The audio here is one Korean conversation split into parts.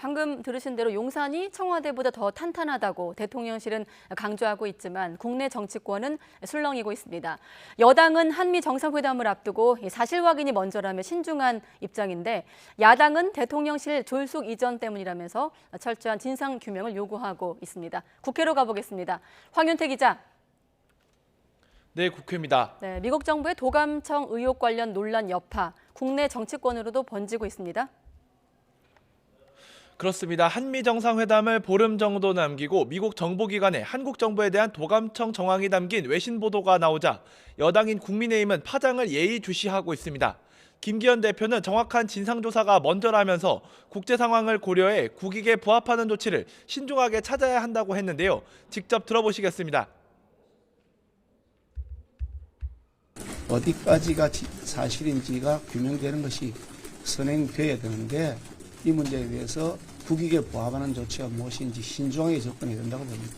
방금 들으신 대로 용산이 청와대보다 더 탄탄하다고 대통령실은 강조하고 있지만 국내 정치권은 술렁이고 있습니다. 여당은 한미 정상회담을 앞두고 사실 확인이 먼저라며 신중한 입장인데 야당은 대통령실 졸속 이전 때문이라면서 철저한 진상 규명을 요구하고 있습니다. 국회로 가보겠습니다. 황윤태 기자. 네, 국회입니다. 네, 미국 정부의 도감청 의혹 관련 논란 여파, 국내 정치권으로도 번지고 있습니다. 그렇습니다. 한미 정상회담을 보름 정도 남기고 미국 정보기관에 한국 정부에 대한 도감청 정황이 담긴 외신 보도가 나오자 여당인 국민의힘은 파장을 예의주시하고 있습니다. 김기현 대표는 정확한 진상조사가 먼저라면서 국제 상황을 고려해 국익에 부합하는 조치를 신중하게 찾아야 한다고 했는데요. 직접 들어보시겠습니다. 어디까지가 사실인지가 규명되는 것이 선행되어야 되는데 이 문제에 대해서 국익에 부합하는 조치가 무엇인지 신중하게 접근해야 된다고 봅니다.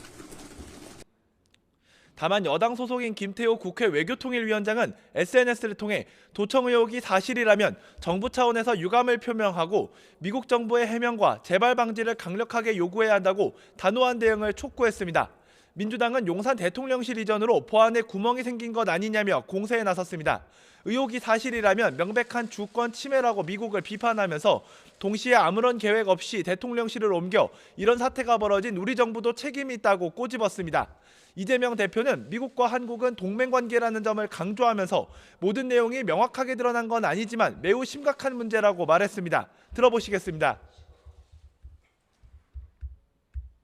다만 여당 소속인 김태호 국회 외교통일위원장은 SNS를 통해 도청 의혹이 사실이라면 정부 차원에서 유감을 표명하고 미국 정부의 해명과 재발 방지를 강력하게 요구해야 한다고 단호한 대응을 촉구했습니다. 민주당은 용산 대통령실 이전으로 보안에 구멍이 생긴 것 아니냐며 공세에 나섰습니다. 의혹이 사실이라면 명백한 주권 침해라고 미국을 비판하면서 동시에 아무런 계획 없이 대통령실을 옮겨 이런 사태가 벌어진 우리 정부도 책임이 있다고 꼬집었습니다. 이재명 대표는 미국과 한국은 동맹관계라는 점을 강조하면서 모든 내용이 명확하게 드러난 건 아니지만 매우 심각한 문제라고 말했습니다. 들어보시겠습니다.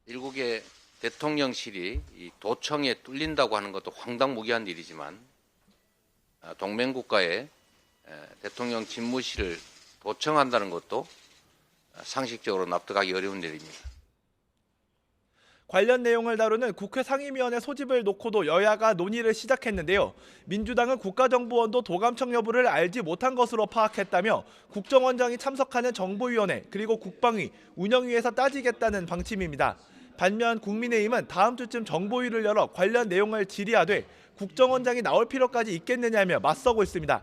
일국의 대통령실이 이 도청에 뚫린다고 하는 것도 황당무계한 일이지만 동맹국가의 대통령 집무실을 도청한다는 것도 상식적으로 납득하기 어려운 일입니다. 관련 내용을 다루는 국회 상임위원회 소집을 놓고도 여야가 논의를 시작했는데요. 민주당은 국가정보원도 도감청 여부를 알지 못한 것으로 파악했다며 국정원장이 참석하는 정보위원회 그리고 국방위, 운영위에서 따지겠다는 방침입니다. 반면 국민의힘은 다음 주쯤 정보위를 열어 관련 내용을 질의하되 국정원장이 나올 필요까지 있겠느냐며 맞서고 있습니다.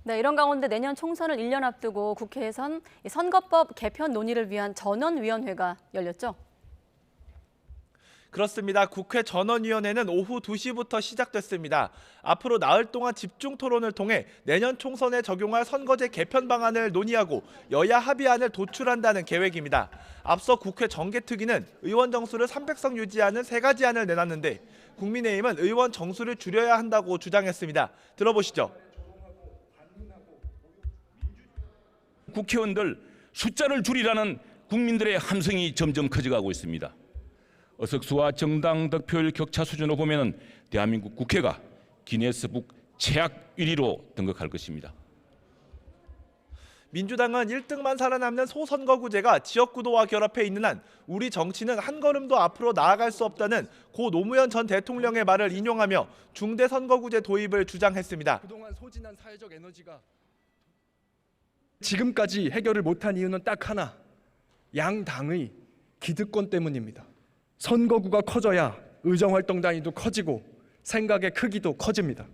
네, 이런 가운데 내년 총선을 1년 앞두고 국회에선 선거법 개편 논의를 위한 전원위원회가 열렸죠. 그렇습니다. 국회 전원위원회는 오후 2시부터 시작됐습니다. 앞으로 나흘 동안 집중 토론을 통해 내년 총선에 적용할 선거제 개편 방안을 논의하고 여야 합의안을 도출한다는 계획입니다. 앞서 국회 정개특위는 의원 정수를 300석 유지하는 3가지 안을 내놨는데 국민의힘은 의원 정수를 줄여야 한다고 주장했습니다. 들어보시죠. 국회의원들 숫자를 줄이라는 국민들의 함성이 점점 커져가고 있습니다. 의석수와 정당 득표율 격차 수준으로 보면 대한민국 국회가 기네스북 최악 1위로 등극할 것입니다. 민주당은 1등만 살아남는 소선거구제가 지역구도와 결합해 있는 한 우리 정치는 한 걸음도 앞으로 나아갈 수 없다는 고 노무현 전 대통령의 말을 인용하며 중대선거구제 도입을 주장했습니다. 그동안 소진한 사회적 에너지가 지금까지 해결을 못한 이유는 딱 하나, 양당의 기득권 때문입니다. 선거구가 커져야 의정활동 단위도 커지고 생각의 크기도 커집니다.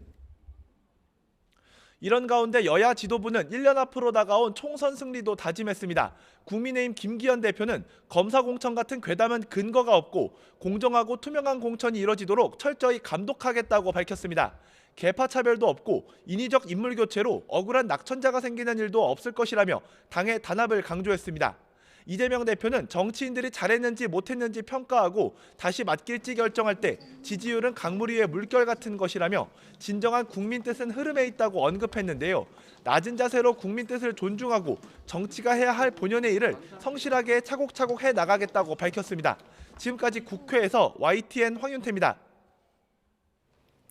이런 가운데 여야 지도부는 1년 앞으로 다가온 총선 승리도 다짐했습니다. 국민의힘 김기현 대표는 검사 공천 같은 괴담은 근거가 없고 공정하고 투명한 공천이 이뤄지도록 철저히 감독하겠다고 밝혔습니다. 계파 차별도 없고 인위적 인물 교체로 억울한 낙천자가 생기는 일도 없을 것이라며 당의 단합을 강조했습니다. 이재명 대표는 정치인들이 잘했는지 못했는지 평가하고 다시 맡길지 결정할 때 지지율은 강물 위의 물결 같은 것이라며 진정한 국민 뜻은 흐름에 있다고 언급했는데요. 낮은 자세로 국민 뜻을 존중하고 정치가 해야 할 본연의 일을 성실하게 차곡차곡 해나가겠다고 밝혔습니다. 지금까지 국회에서 YTN 황윤태입니다.